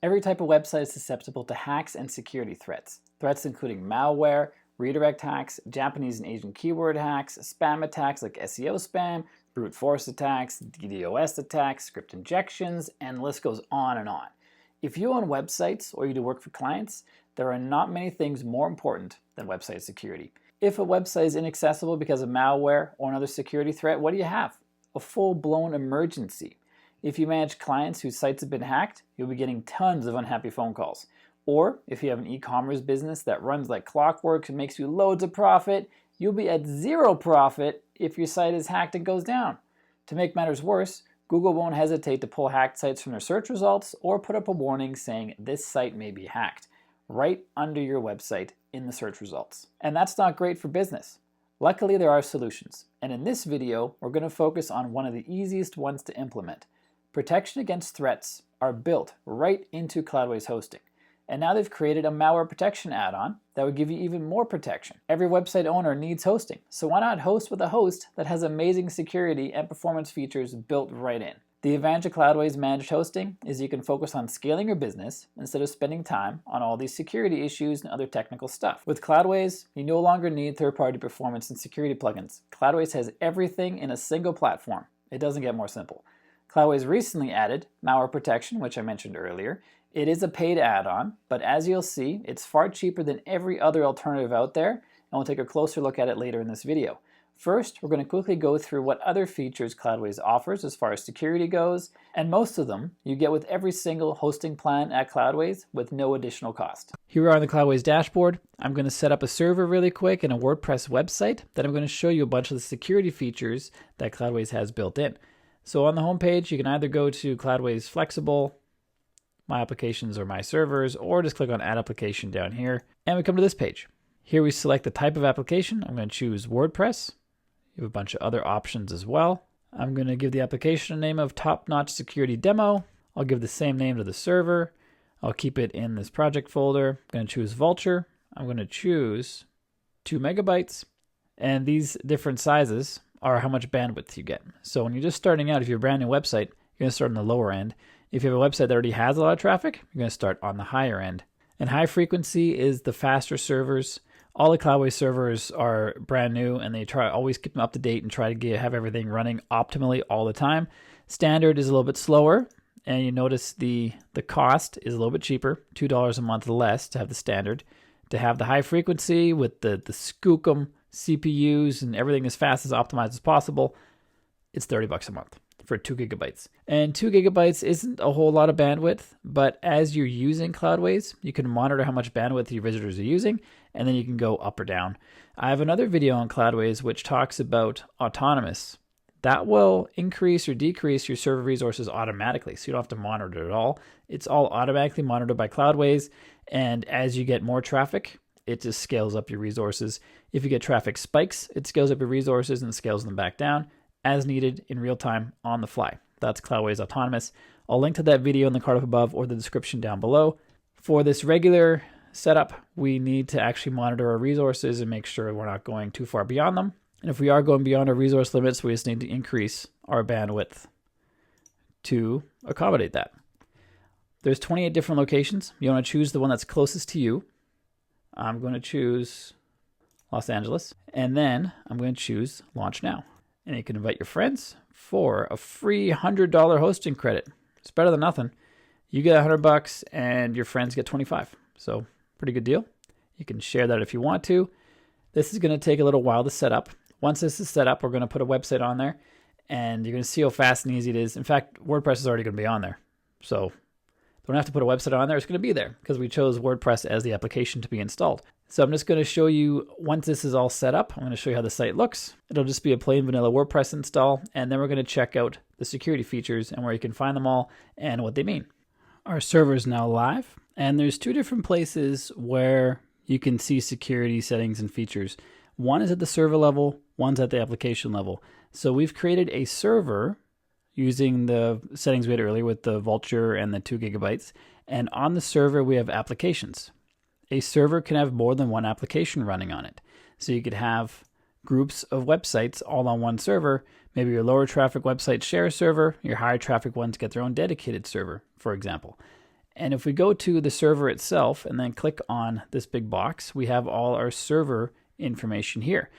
Every type of website is susceptible to hacks and security threats. Threats including malware, redirect hacks, Japanese and Asian keyword hacks, spam attacks like SEO spam, brute force attacks, DDoS attacks, script injections, and the list goes on and on. If you own websites or you do work for clients, there are not many things more important than website security. If a website is inaccessible because of malware or another security threat, what do you have? A full-blown emergency. If you manage clients whose sites have been hacked, you'll be getting tons of unhappy phone calls. Or if you have an e-commerce business that runs like clockwork and makes you loads of profit, you'll be at zero profit if your site is hacked and goes down. To make matters worse, Google won't hesitate to pull hacked sites from their search results or put up a warning saying this site may be hacked right under your website in the search results. And that's not great for business. Luckily, there are solutions. And in this video, we're going to focus on one of the easiest ones to implement. Protection against threats are built right into Cloudways hosting. And now they've created a Malware Protection Add-on that would give you even more protection. Every website owner needs hosting, so why not host with a host that has amazing security and performance features built right in? The advantage of Cloudways managed hosting is you can focus on scaling your business instead of spending time on all these security issues and other technical stuff. With Cloudways, you no longer need third-party performance and security plugins. Cloudways has everything in a single platform. It doesn't get more simple. Cloudways recently added Malware Protection, which I mentioned earlier. It is a paid add-on, but as you'll see, it's far cheaper than every other alternative out there, and we'll take a closer look at it later in this video. First, we're going to quickly go through what other features Cloudways offers as far as security goes, and most of them you get with every single hosting plan at Cloudways with no additional cost. Here we are on the Cloudways dashboard. I'm going to set up a server really quick and a WordPress website that I'm going to show you a bunch of the security features that Cloudways has built in. So on the home page, you can either go to Cloudways Flexible, My Applications or My Servers, or just click on Add Application down here, and we come to this page. Here we select the type of application. I'm going to choose WordPress. You have a bunch of other options as well. I'm going to give the application a name of Top Notch Security Demo. I'll give the same name to the server. I'll keep it in this project folder. I'm going to choose Vulture. I'm going to choose 2 megabytes. And these different sizes are how much bandwidth you get. So when you're just starting out, if you're a brand new website, you're going to start on the lower end. If you have a website that already has a lot of traffic, you're going to start on the higher end. And high frequency is the faster servers. All the Cloudways servers are brand new and they always keep them up to date and try to have everything running optimally all the time. Standard is a little bit slower, and you notice the cost is a little bit cheaper, $2 a month less to have the standard. To have the high frequency with the Skookum CPUs and everything as fast as optimized as possible, it's $30 a month for 2 gigabytes. And 2 gigabytes isn't a whole lot of bandwidth, but as you're using Cloudways, you can monitor how much bandwidth your visitors are using, and then you can go up or down. I have another video on Cloudways which talks about autonomous. That will increase or decrease your server resources automatically, so you don't have to monitor it at all. It's all automatically monitored by Cloudways, and as you get more traffic, it just scales up your resources. If you get traffic spikes, it scales up your resources and scales them back down as needed in real time on the fly. That's Cloudways Autonomous. I'll link to that video in the card up above or the description down below. For this regular setup, we need to actually monitor our resources and make sure we're not going too far beyond them. And if we are going beyond our resource limits, we just need to increase our bandwidth to accommodate that. There's 28 different locations. You want to choose the one that's closest to you. I'm going to choose Los Angeles, and then I'm going to choose Launch Now. And you can invite your friends for a free $100 hosting credit. It's better than nothing. You get $100 and your friends get 25. So pretty good deal. You can share that if you want to. This is going to take a little while to set up. Once this is set up, we're going to put a website on there, and you're going to see how fast and easy it is. In fact, WordPress is already going to be on there. So don't have to put a website on there. It's going to be there because we chose WordPress as the application to be installed. So I'm just going to show you, once this is all set up, I'm going to show you how the site looks. It'll just be a plain vanilla WordPress install, and then we're going to check out the security features and where you can find them all and what they mean. Our server is now live, and there's 2 different places where you can see security settings and features. One is at the server level, one's at the application level. So we've created a server using the settings we had earlier with the Vulture and the 2 gigabytes. And on the server, we have applications. A server can have more than one application running on it. So you could have groups of websites all on one server. Maybe your lower traffic websites share a server, your higher traffic ones get their own dedicated server, for example. And if we go to the server itself and then click on this big box, we have all our server information here.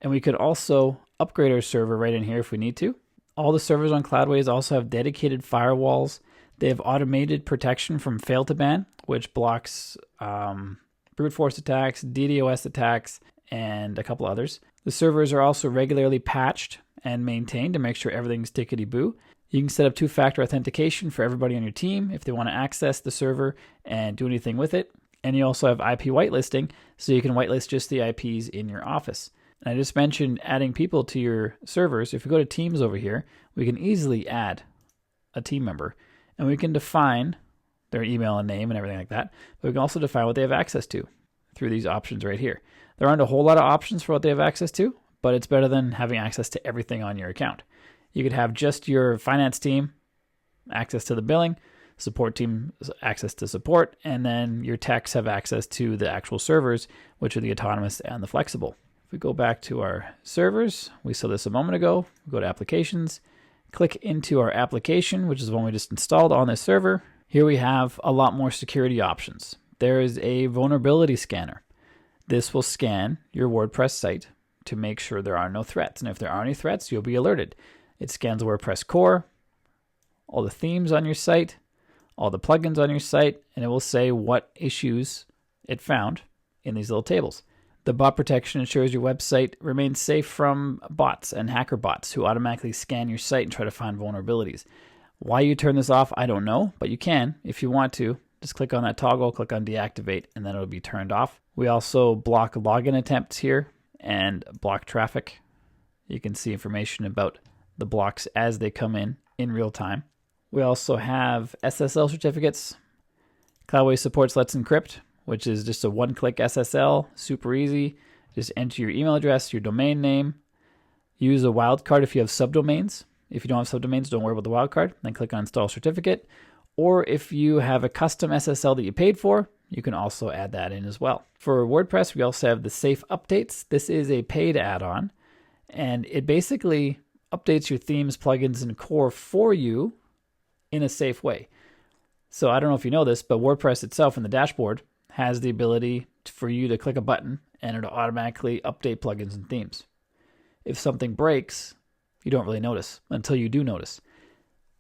And we could also upgrade our server right in here if we need to. All the servers on Cloudways also have dedicated firewalls. They have automated protection from fail to ban, which blocks brute force attacks, DDoS attacks, and a couple others. The servers are also regularly patched and maintained to make sure everything's tickety-boo. You can set up two-factor authentication for everybody on your team if they want to access the server and do anything with it. And you also have IP whitelisting, so you can whitelist just the IPs in your office. And I just mentioned adding people to your servers. If we go to Teams over here, we can easily add a team member. And we can define their email and name and everything like that. But we can also define what they have access to through these options right here. There aren't a whole lot of options for what they have access to, but it's better than having access to everything on your account. You could have just your finance team access to the billing, support team access to support, and then your techs have access to the actual servers, which are the autonomous and the flexible. If we go back to our servers, we saw this a moment ago, we go to applications, click into our application, which is the one we just installed on this server. Here we have a lot more security options. There is a vulnerability scanner. This will scan your WordPress site to make sure there are no threats. And if there are any threats, you'll be alerted. It scans the WordPress core, all the themes on your site, all the plugins on your site, and it will say what issues it found in these little tables. The bot protection ensures your website remains safe from bots and hacker bots who automatically scan your site and try to find vulnerabilities. Why you turn this off, I don't know, but you can if you want to. Just click on that toggle, click on deactivate, and then it'll be turned off. We also block login attempts here and block traffic. You can see information about the blocks as they come in real time. We also have SSL certificates. Cloudways supports Let's Encrypt, which is just a one-click SSL, super easy. Just enter your email address, your domain name. Use a wildcard if you have subdomains. If you don't have subdomains, don't worry about the wildcard. Then click on Install Certificate. Or if you have a custom SSL that you paid for, you can also add that in as well. For WordPress, we also have the Safe Updates. This is a paid add-on, and it basically updates your themes, plugins, and core for you in a safe way. So I don't know if you know this, but WordPress itself in the dashboard has the ability for you to click a button and it'll automatically update plugins and themes. If something breaks, you don't really notice until you do notice.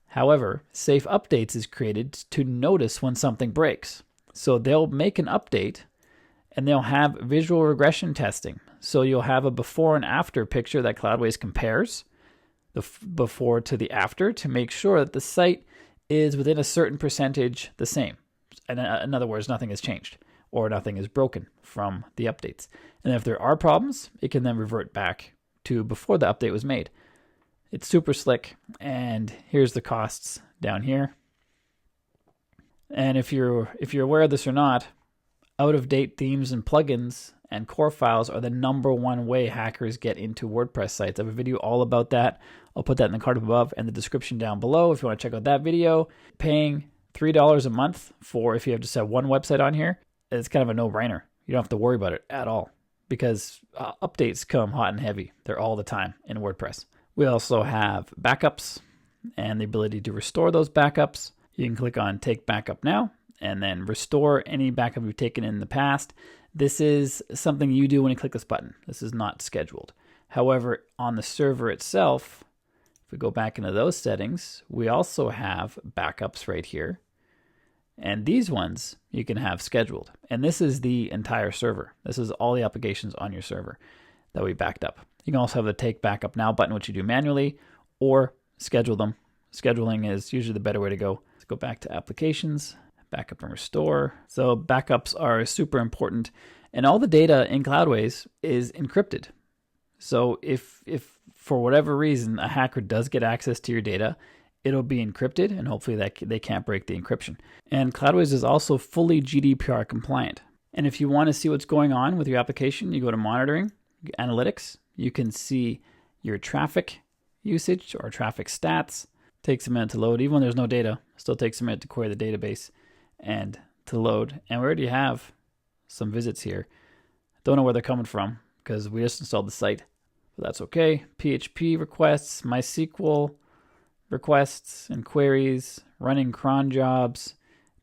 However, Safe Updates is created to notice when something breaks. So they'll make an update and they'll have visual regression testing. So you'll have a before and after picture that Cloudways compares the before to the after to make sure that the site is within a certain percentage the same. And in other words, nothing has changed or nothing is broken from the updates. And if there are problems, it can then revert back to before the update was made. It's super slick, and here's the costs down here. And if you're aware of this or not, out-of-date themes and plugins and core files are the #1 way hackers get into WordPress sites. I have a video all about that. I'll put that in the card above and the description down below if you want to check out that video. Paying $3 a month for if you have just have one website on here, it's kind of a no-brainer. You don't have to worry about it at all because updates come hot and heavy. They're all the time in WordPress. We also have backups and the ability to restore those backups. You can click on Take Backup Now and then restore any backup you've taken in the past. This is something you do when you click this button. This is not scheduled. However, on the server itself, if we go back into those settings, we also have backups right here. And these ones you can have scheduled. And this is the entire server. This is all the applications on your server that we backed up. You can also have the Take Backup Now button, which you do manually, or schedule them. Scheduling is usually the better way to go. Let's go back to Applications, Backup and Restore. So backups are super important, and all the data in Cloudways is encrypted. So if for whatever reason a hacker does get access to your data, it'll be encrypted, and hopefully that they can't break the encryption. And Cloudways is also fully GDPR compliant. And if you want to see what's going on with your application, you go to Monitoring, Analytics. You can see your traffic usage or traffic stats. Takes a minute to load. Even when there's no data, still takes a minute to query the database and to load. And we already have some visits here. Don't know where they're coming from because we just installed the site, but that's okay. PHP requests, MySQL requests and queries, running cron jobs,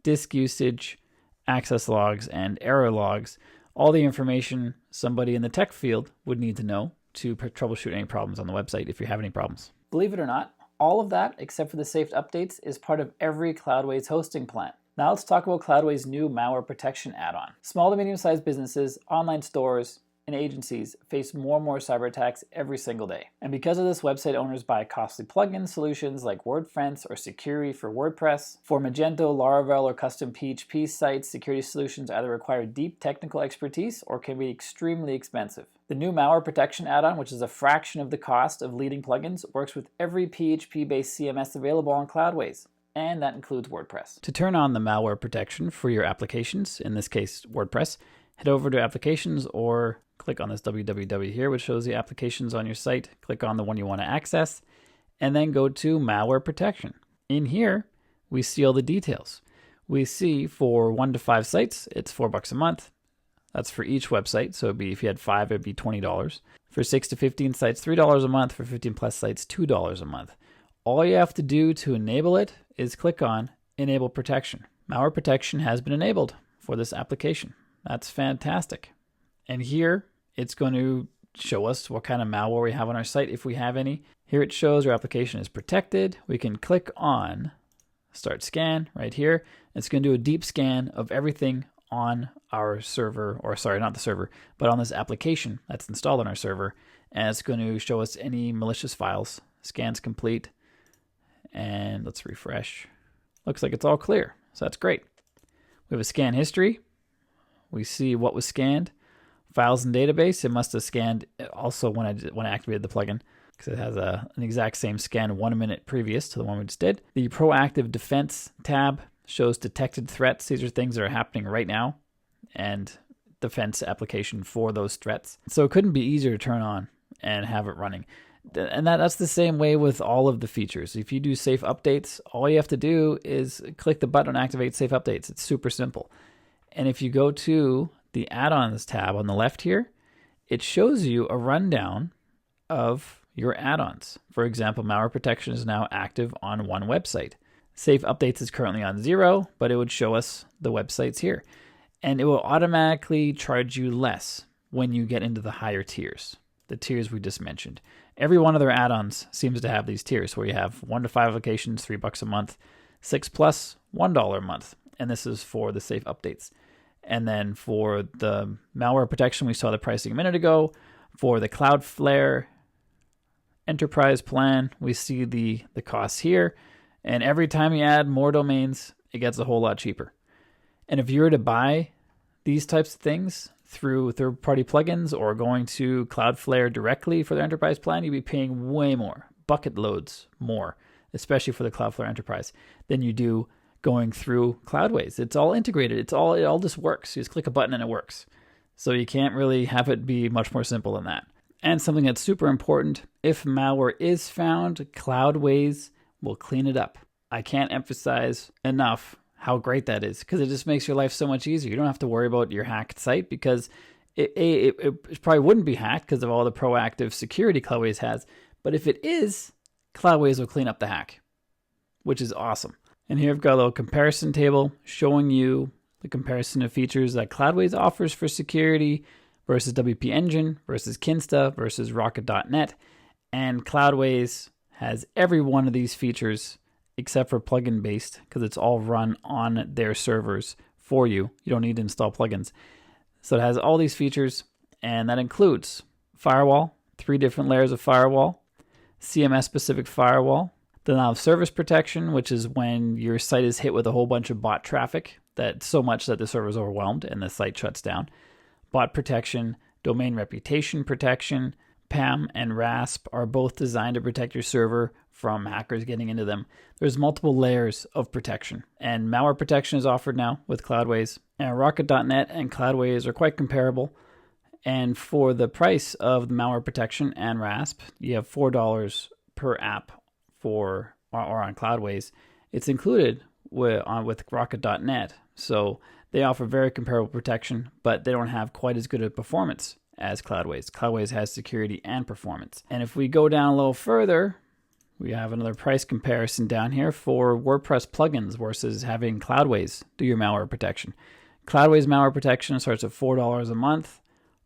disk usage, access logs, and error logs, all the information somebody in the tech field would need to know to troubleshoot any problems on the website if you have any problems. Believe it or not, all of that, except for the safe updates, is part of every Cloudways hosting plan. Now let's talk about Cloudways' new Malware Protection Add-on. Small to medium-sized businesses, online stores, and agencies face more and more cyber attacks every single day. And because of this, website owners buy costly plugin solutions like WordPress or security for WordPress. For Magento, Laravel, or custom PHP sites, security solutions either require deep technical expertise or can be extremely expensive. The new Malware Protection Add-on, which is a fraction of the cost of leading plugins, works with every PHP-based CMS available on Cloudways, and that includes WordPress. To turn on the malware protection for your applications, in this case WordPress, head over to Applications or click on this www here, which shows the applications on your site. Click on the one you want to access, and then go to Malware Protection. In here, we see all the details. We see for 1 to 5 sites, it's $4 a month. That's for each website. So it'd be, if you had 5, it'd be $20. For 6 to 15 sites, $3 a month. For 15 plus sites, $2 a month. All you have to do to enable it is click on Enable Protection. Malware Protection has been enabled for this application. That's fantastic. And here, it's going to show us what kind of malware we have on our site, if we have any. Here it shows our application is protected. We can click on Start Scan right here. It's going to do a deep scan of everything on our server, or sorry, not the server, but on this application that's installed on our server. And it's going to show us any malicious files. Scan's complete. And let's refresh. Looks like it's all clear. So that's great. We have a scan history. We see what was scanned. Files and database, it must have scanned also when I activated the plugin, because it has an exact same scan 1 minute previous to the one we just did. The proactive defense tab shows detected threats. These are things that are happening right now, and defense application for those threats. So it couldn't be easier to turn on and have it running. And that's the same way with all of the features. If you do safe updates, all you have to do is click the button on Activate Safe Updates. It's super simple. And if you go to the add-ons tab on the left here, it shows you a rundown of your add-ons. For example, Malware Protection is now active on 1 website. Safe Updates is currently on 0, but it would show us the websites here. And it will automatically charge you less when you get into the higher tiers, the tiers we just mentioned. Every one of their add-ons seems to have these tiers where you have 1 to 5 applications, $3 a month, 6 plus, $1 a month. And this is for the safe updates. And then for the malware protection, we saw the pricing a minute ago. For the Cloudflare enterprise plan, we see the costs here. And every time you add more domains, it gets a whole lot cheaper. And if you were to buy these types of things through third-party plugins or going to Cloudflare directly for their enterprise plan, you'd be paying way more, bucket loads more, especially for the Cloudflare enterprise, than you do going through Cloudways. It's all integrated. It all just works. You just click a button and it works. So you can't really have it be much more simple than that. And something that's super important, if malware is found, Cloudways will clean it up. I can't emphasize enough how great that is, because it just makes your life so much easier. You don't have to worry about your hacked site, because it probably wouldn't be hacked because of all the proactive security Cloudways has. But if it is, Cloudways will clean up the hack, which is awesome. And here I've got a little comparison table showing you the comparison of features that Cloudways offers for security versus WP Engine versus Kinsta versus Rocket.net. And Cloudways has every one of these features except for plugin based, because it's all run on their servers for you. You don't need to install plugins. So it has all these features, and that includes firewall, 3 different layers of firewall, CMS specific firewall. Then I'll have service protection, which is when your site is hit with a whole bunch of bot traffic, that so much that the server is overwhelmed and the site shuts down. Bot protection, domain reputation protection, PAM and RASP are both designed to protect your server from hackers getting into them. There's multiple layers of protection, and malware protection is offered now with Cloudways. And Rocket.net and Cloudways are quite comparable. And for the price of the malware protection and RASP, you have $4 per app or on Cloudways. It's included with Rocket.net, so they offer very comparable protection, but they don't have quite as good a performance as Cloudways. Cloudways has security and performance. And if we go down a little further, We have another price comparison down here for WordPress plugins versus having Cloudways do your malware protection. Cloudways Malware Protection starts at $4 a month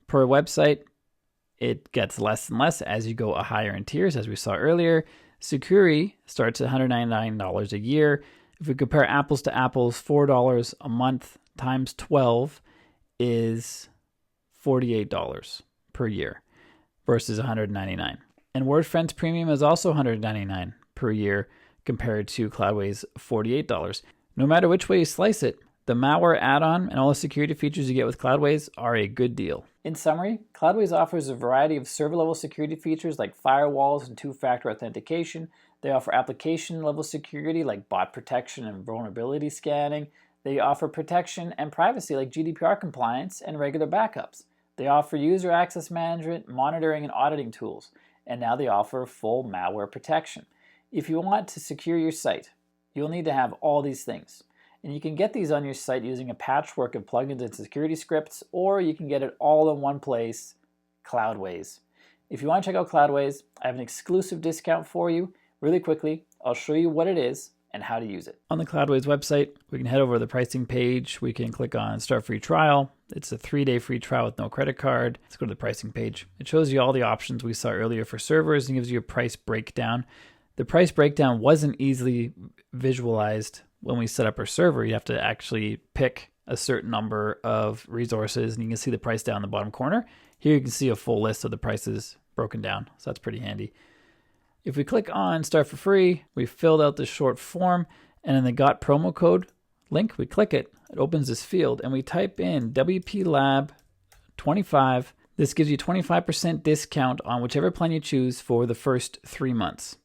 per website. It gets less and less as you go higher in tiers, as we saw earlier. Security starts at $199 a year. If we compare apples to apples, $4 a month times 12 is $48 per year versus $199. And WordFence Premium is also $199 per year compared to Cloudways $48. No matter which way you slice it, the malware add-on and all the security features you get with Cloudways are a good deal. In summary, Cloudways offers a variety of server-level security features like firewalls and two-factor authentication. They offer application-level security like bot protection and vulnerability scanning. They offer protection and privacy like GDPR compliance and regular backups. They offer user access management, monitoring, and auditing tools. And now they offer full malware protection. If you want to secure your site, you'll need to have all these things. And you can get these on your site using a patchwork of plugins and security scripts, or you can get it all in one place, Cloudways. If you want to check out Cloudways, I have an exclusive discount for you. Really quickly, I'll show you what it is and how to use it. On the Cloudways website, we can head over to the pricing page. We can click on Start Free Trial. It's a 3-day free trial with no credit card. Let's go to the pricing page. It shows you all the options we saw earlier for servers and gives you a price breakdown. The price breakdown wasn't easily visualized when we set up our server. You have to actually pick a certain number of resources, and you can see the price down in the bottom corner. Here you can see a full list of the prices broken down, so that's pretty handy. If we click on Start for Free, we filled out the short form, and in the Got promo code link, we click it. It opens this field, and we type in WPLab 25. This gives you 25% discount on whichever plan you choose for the first 3 months.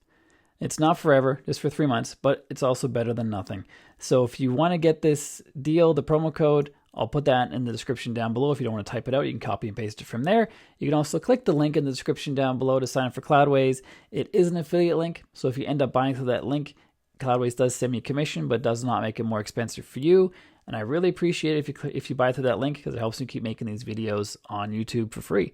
It's not forever, just for 3 months, but it's also better than nothing. So if you want to get this deal, the promo code, I'll put that in the description down below. If you don't want to type it out, you can copy and paste it from there. You can also click the link in the description down below to sign up for Cloudways. It is an affiliate link, so if you end up buying through that link, Cloudways does send me a commission, but does not make it more expensive for you. And I really appreciate it if you buy through that link, because it helps me keep making these videos on YouTube for free.